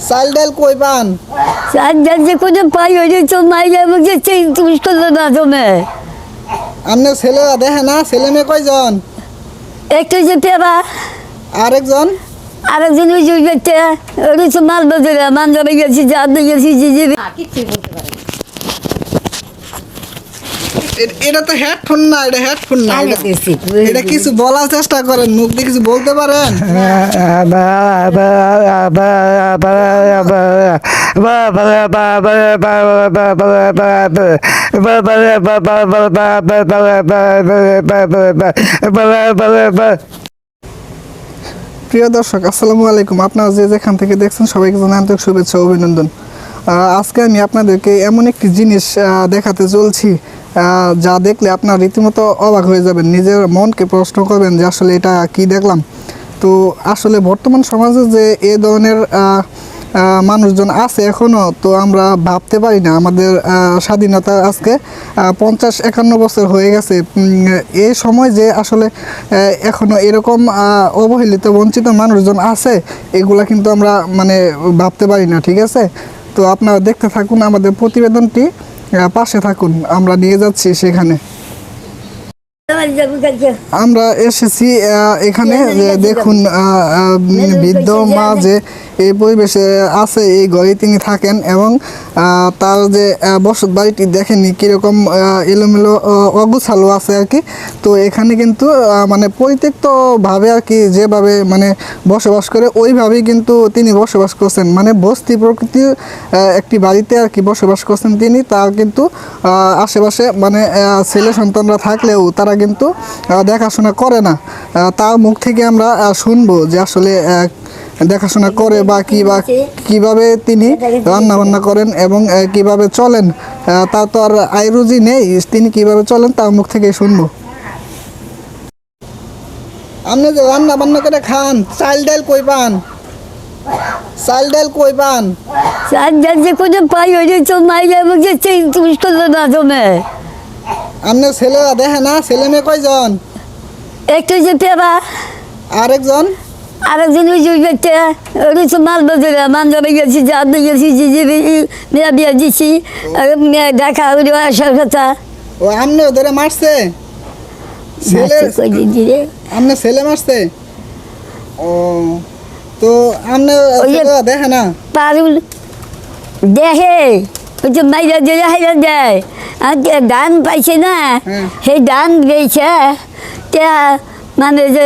চাল ডাল কই পান? চাল ডাল যে কোনো পাই হয়ে তো মাইয়া বলছে সেই তুমি করলো না জমে। আপনার ছেলেরা দেখে না? ছেলে মেয়ে কয়জন? একটু যে পেবা আরেকজন? আরেকজন ওই যে বেটে ওই তো মাল বাজারে মানজারে গেছি যাতে গেছি যে এটা তো হেডফোন না, এটা হেডফোন না। এটা কিছু বলার চেষ্টা করেন, মুখ দিয়ে কিছু বলতে পারেন? প্রিয় দর্শক, আসসালামু আলাইকুম। আপনারা যে যেখান থেকে দেখছেন সবাইকে জানাই আন্তরিক শুভেচ্ছা ও অভিনন্দন। আজকে আমি আপনাদেরকে এমন একটি জিনিস দেখাতে চলছি যা দেখলে আপনার রীতিমতো অবাক হয়ে যাবেন, নিজের মনকে প্রশ্ন করবেন যে আসলে এটা কি দেখলাম। তো আসলে বর্তমান সমাজে যে এ ধরনের মানুষজন আছে এখনও, তো আমরা ভাবতে পারি না। আমাদের স্বাধীনতা আজকে 50-51 বছর হয়ে গেছে। এই সময় যে আসলে এখনও এরকম অবহেলিত বঞ্চিত মানুষজন আছে, এগুলা কিন্তু আমরা মানে ভাবতে পারি না। ঠিক আছে, তো আপনারা দেখতে থাকুন আমাদের প্রতিবেদনটি, পাশে থাকুন, আমরা নিয়ে যাচ্ছি সেখানে। আমরা এসেছি এখানে, দেখুন বৃদ্ধ মা যে এই পরিবেশে আছে, এই ঘরে তিনি থাকেন এবং তার যে বসত বাড়িটি দেখেনি কীরকম এলোমেলো অগোছালো আছে আর কি। তো এখানে কিন্তু মানে পরিত্যক্তভাবে আর কি যেভাবে মানে বসবাস করে ওইভাবেই কিন্তু তিনি বসবাস করছেন, মানে বস্তি প্রকৃতির একটি বাড়িতে আর কি বসবাস করছেন তিনি। তার কিন্তু আশেপাশে মানে ছেলে সন্তানরা থাকলেও তারা কিন্তু দেখাশোনা করে না। তার মুখ থেকে আমরা শুনবো যে আসলে দেখাশোনা করে বা কিভাবে তিনি রান্না বান্না করেন এবং কিভাবে চলেন। তার তো আর আয় রুজি নেই, তিনি কিভাবে চলেন তার মুখ থেকে শুনবো। আপনি যে রান্না বান্না করে খান, চাল ডাল কই পান? চাল ডাল কই পান? চাল ডাল যে কোনো পাই হয়ে তো মাইয়া বলছে সেই তুমি করলো না জমে। আপনার ছেলেরা দেখে না? ছেলে মেয়ে কয়জন? একটু যে পেবা আরেকজন? আরেকজন ওই যে বেটে ওই তো মাল বাজারে মানজারে গেছি যাতে গেছি যে মেয়া বিয়া দিছি মেয়া দেখা ওই আসার কথা। ও আমনে ওদের মারছে? ছেলে আমনে ছেলে মারছে? ও, তো আমনে ছেলেরা দেখে না? পারুল দেখে ওই যে মাইরা যে হাইরা দেয় আর ধান পাইছে না, সেই ধান গেছে তা মানে যে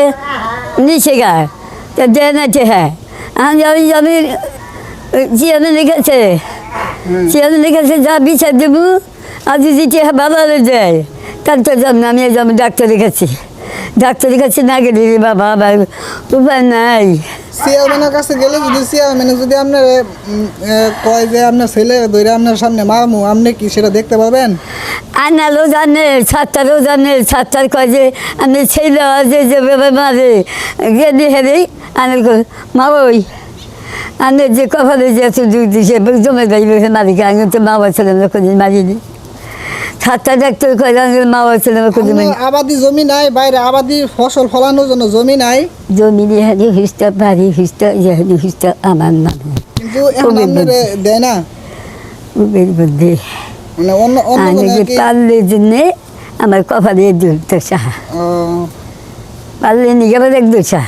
নিচে গায় তা দেয় না হ্যাঁ আমি চেয়ারম্যান লিখেছে যা বিচার দেবো আর যদি টেহা বাবারে দেয় তার তো যাব না। আমি ডাক্তার দেখাচ্ছি না গেলে বাবা উপায় নাই। চেয়ারম্যানের কাছে গেলে যদি আপনার কয় যে আপনার ছেলে ধরে আপনার সামনে মামু, আপনি কি সেটা দেখতে পাবেন? আনারও জানে, ছাত্তার কয় যে আমি ছেলে আছে যে মারে গেলে হেরে আনার মা ওই আনের যে কপালে যে এত দুধ দিছে জমে যাইবে মারিকে আমি তো মা ছেলে কোনদিন মারিনি। ছাত্তা ডাক্তার কয় মা ছেলে কোনদিন আবাদি জমি নাই, বাইরে আবাদি ফসল ফলানোর জন্য জমি নাই, জমি দিয়ে হারি হুস্তা বাড়ি হুস্তা ইহারি হুস্তা আমার নামে কিন্তু এখন আপনার দেয় না উবের বুদ্ধি মানে অন্য পারলে জন্যে আমার কপালে দুর্দশা পারলে নিয়ে গেলে এক দোষা।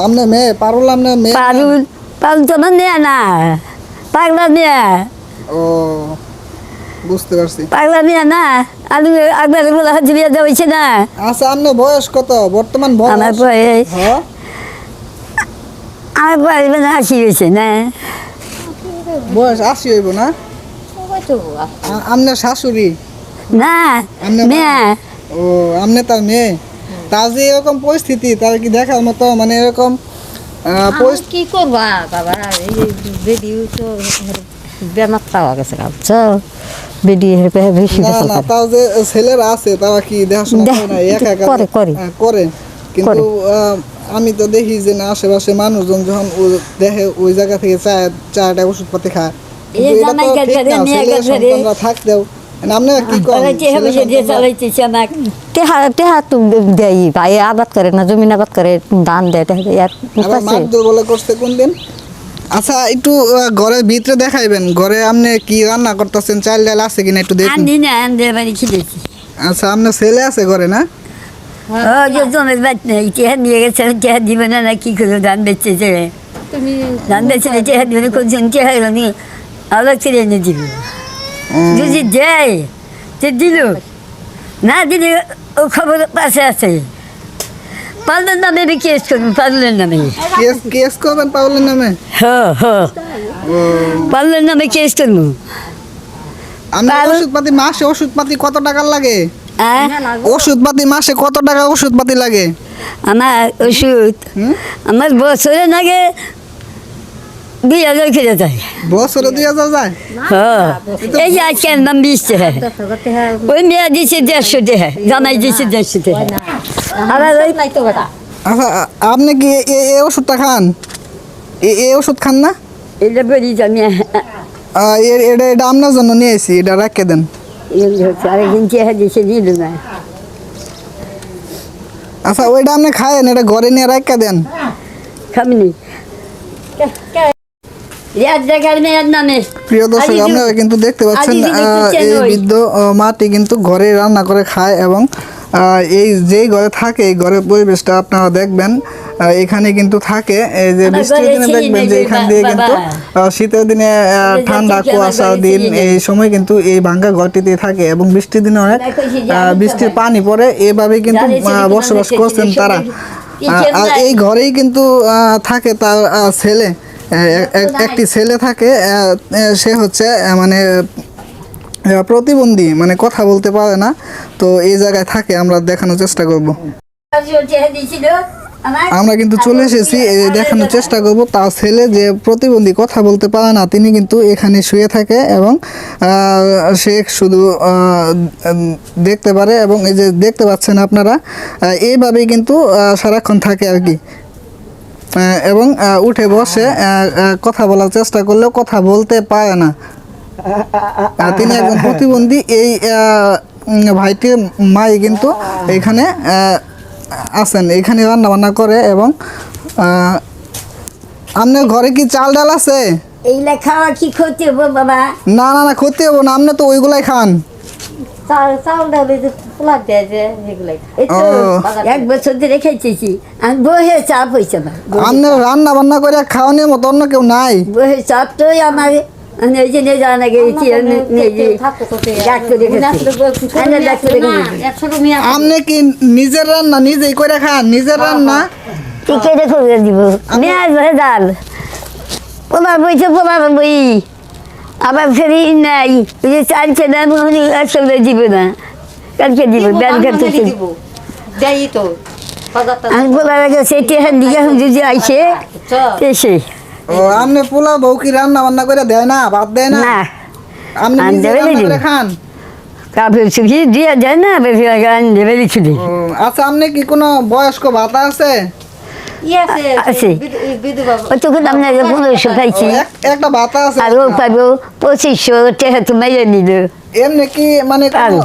আপনার মেয়ে পারুল, আপনার মেয়ে পারুল তো আমার নেয়া না, পাগলা নেয়া। ও বুঝতে পারছি, পাগলা নেয়া না। আমি একবার বলা হচ্ছে বিয়ে যাচ্ছে না। আচ্ছা, আপনার বয়স কত বর্তমান? আমার বয়স মানে 80 হয়েছে না। বয়স 80 হইব না? আপনার শাশুড়ি না মেয়ে? ও আপনি তার মেয়ে। তার যে এরকম পরিস্থিতি, তার কি দেখার মতো মানে এরকম কি করবা বাবা? ভিডিও তো বেমার পাওয়া গেছে না, তাও যে ছেলেরা আছে তারা কি দেখাশোনা করে না? একা একা করে, কিন্তু আমি তো দেখি যে না আশেপাশে মানুষজন যখন দেখে ওই জায়গা থেকে চাটা ওষুধপাতি খায়, থাকতেও আবাদ করে না, জমিন আবাদ করে, ধান দেয়। বলে করছে কোন দিন আচ্ছা একটু ঘরের ভিতরে দেখাইবেন, ঘরে আপনি কি রান্না করতেছেন, চাল ডাল আছে কিনা একটু দেখুন। আনদি না আনতে বাড়ি খেলেছি আচ্ছা আপনার ছেলে আছে ঘরে না? ও যে জমের বাদ নেই টেহা নিয়ে গেছে টেহা দিবে না না কি করে ধান বেচেছে তুমি ধান বেচে টেহা দিবে না কোনজন টেহা নি আলাদা করে এনে দিবে যদি দেয় সে দিল না দিলে ও খবর পাশে আছে পালনের নামে আমি কেস করবো পালনের নামে কেস করবেন পাউলের নামে? হ্যাঁ হ্যাঁ পালনের নামে কেস করবো আপনার ওষুধপাতি মাসে ওষুধপাতি কত টাকা লাগে? হ্যাঁ ওষুধপাতি মাসে কত টাকা ওষুধপাতি লাগে? আমার ওষুধ আমার বছরে লাগে 2,000 করে যায় বছরে 2,000 যায়? হ্যাঁ এই যে আজকে নাম 20 টাকা ওই মেয়া দিচ্ছে 150 টাকা জামাই দিচ্ছে 150 টাকা আবার ওই নাই তো বেটা আচ্ছা আপনি কি এই ওষুধটা খান? এই ওষুধ খান না? এটা বলি আমি এটা আপনার জন্য নিয়ে এসেছি, এটা রেখে দেন। আরেকদিন চেহারা দিচ্ছে দিল না আচ্ছা ওইটা আপনি খায়েন, এটা ঘরে নিয়ে রেখে দেন। খাবনি রিয়াদ দেখার মেয়ের নামে প্রিয় দর্শক আপনারা কিন্তু দেখতে পাচ্ছেন এই বৃদ্ধ মাটি কিন্তু ঘরে রান্না করে খায় এবং এই যেই ঘরে থাকে এই ঘরের পরিবেশটা আপনারা দেখবেন এখানে কিন্তু থাকে এই যে বৃষ্টির দিনে দেখবেন যে এখান দিয়ে কিন্তু শীতের দিনে ঠান্ডা কুয়াশার দিন এই সময় কিন্তু এই ভাঙ্গা ঘরটিতে থাকে এবং বৃষ্টির দিনে অনেক বৃষ্টির পানি পড়ে এভাবে কিন্তু বসবাস করছেন তারা। আর এই ঘরেই কিন্তু থাকে তার ছেলে, একটি ছেলে থাকে, সে হচ্ছে মানে প্রতিবন্ধী, মানে কথা বলতে পারে না, তো এই জায়গায় থাকে, আমরা দেখানোর চেষ্টা করব। আমরা কিন্তু চলে এসেছি দেখানোর চেষ্টা করব তার ছেলে যে প্রতিবন্ধী, কথা বলতে পারে না, তিনি কিন্তু এখানে শুয়ে থাকে এবং সে শুধু দেখতে পারে এবং এই যে দেখতে পাচ্ছেন আপনারা এইভাবেই কিন্তু সারাক্ষণ থাকে আর কি। এবং উঠে বসে কথা বলার চেষ্টা করলেও কথা বলতে পারে না, তিনি একজন প্রতিবন্ধী। এই ভাইটির মাই কিন্তু এখানে আছেন, এখানে রান্না বান্না করে এবং আপনার ঘরে কি চাল ডাল আছে? এইগুলা খাওয়া কি ক্ষতি হবো বাবা? না না না ক্ষতি হবো না, আপনি তো ওইগুলাই খান। এক বছর ধরে খাইতেছি আমি বহে চাপ হয়েছে আমার আপনার রান্না বান্না করে খাওয়ানোর মতো অন্য কেউ নাই। বহে চাপ তো আমার এই যে নিয়ে যাওয়া গেছি আপনি কি নিজের রান্না নিজেই করে খান? নিজের রান্না কেটে করে দিব মেয়াজ ভরে ডাল পোলার বইছে পোলার বই আবার ফেরি নাই ওই যে চালছে না একসঙ্গে দিব না কালকে দিব ব্যাংক যাই তো আমি পোলার আগে সেটি দিকে যদি আইসে এসে ও আপনি পোলা বউ কি রান্না বান্না করে দেয় না, ভাত দেয় না? না আপনি আমি নিজে দেবে রান্না দিবি। করে খান? কাপড় শুকিয়ে দিয়ে যায় না বেশি দেবে লিখে দিই আচ্ছা আপনি কি কোনো বয়স্ক ভাতা আছে? আছে ওই তখন আপনার 1500 পাইছি একটা ভাতা আছে আরও পাবো 2500 টাকা তো মেরে নিল এমনি কি মানে কোনো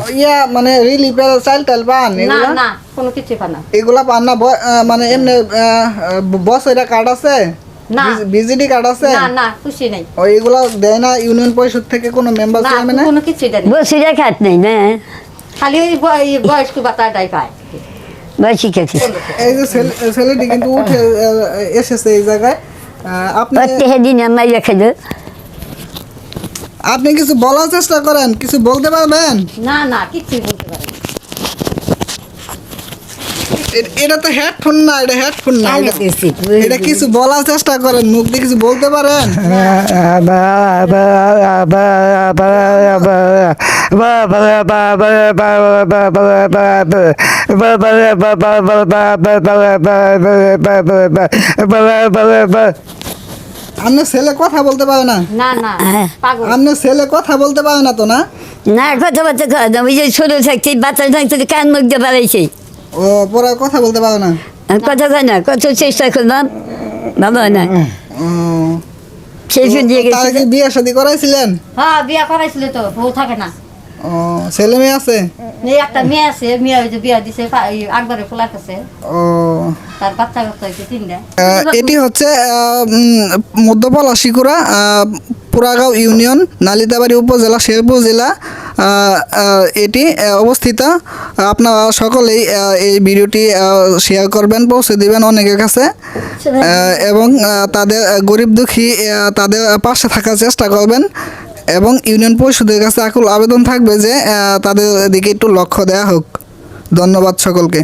মানে রিলিফের চাল টাল পান? না না কোনো কিছু পান না, এগুলা পান না? মানে এমনি বছরের কার্ড আছে? না। বিজিডি কার্ড আছে? না না খুশি নাই, ও এগুলা দেয় না ইউনিয়ন পরিষদ থেকে কোনো মেম্বার না চেয়ারম্যান? কোনো কিছু দেয় না, বসিরা খাত নেই না খালি ওই বয়স্ক ভাতাটাই পায়। বসি খাচ্ছি এই যে ছেলেটি কিন্তু উঠে এসেছে এই জায়গায়, আপনি প্রত্যেক দিন আমার রেখে দে আপনি কিছু বলার চেষ্টা করেন, কিছু বলতে পারবেন? না না কিছুই বলতে পারে না। এটা তো হেডফোন না, এটা হেডফোন না, এটা কিছু বলার চেষ্টা করেন, মুখ দিয়ে কিছু বলতে পারেন? আপনার ছেলে কথা বলতে পারে না? না না পাগল, আপনার ছেলে কথা বলতে পারে না তো? না না কথাবার্তা খাওয়া দাওয়া ওই যে ছোটো থাকছে বাচ্চা থাকতে কান মুখ দিয়ে বাড়াইছে ও পরে কথা বলতে পারে না? কথা কয় না কত চেষ্টা করলাম বাবা না ও, সেই দিয়ে তার গেছে কি বিয়ে শাদী করাইছিলেন? হ্যাঁ বিয়া করাইছিল তো বউ থাকে না, ও ছেলে মেয়ে আছে? এই একটা মেয়ে আছে, মেয়ে ওই যে বিয়া দিছে আকবরের ফুলার কাছে, ও তার বাচ্চা কাচ্চা হয়েছে 3টা। এটি হচ্ছে মধ্যপলাশিকুড়া পুরাগাঁও ইউনিয়ন, নালিতাবাড়ি উপজেলা, শেরপুর জেলা এটি অবস্থিত। আপনারা সকলেই এই ভিডিওটি শেয়ার করবেন, পৌঁছে দিবেন অনেকের কাছে, এবং তাদের গরিব দুঃখী তাদের পাশে থাকার চেষ্টা করবেন, এবং ইউনিয়ন পরিষদের কাছে আকুল আবেদন থাকবে যে তাদের দিকে একটু লক্ষ্য দেওয়া হোক। ধন্যবাদ সকলকে।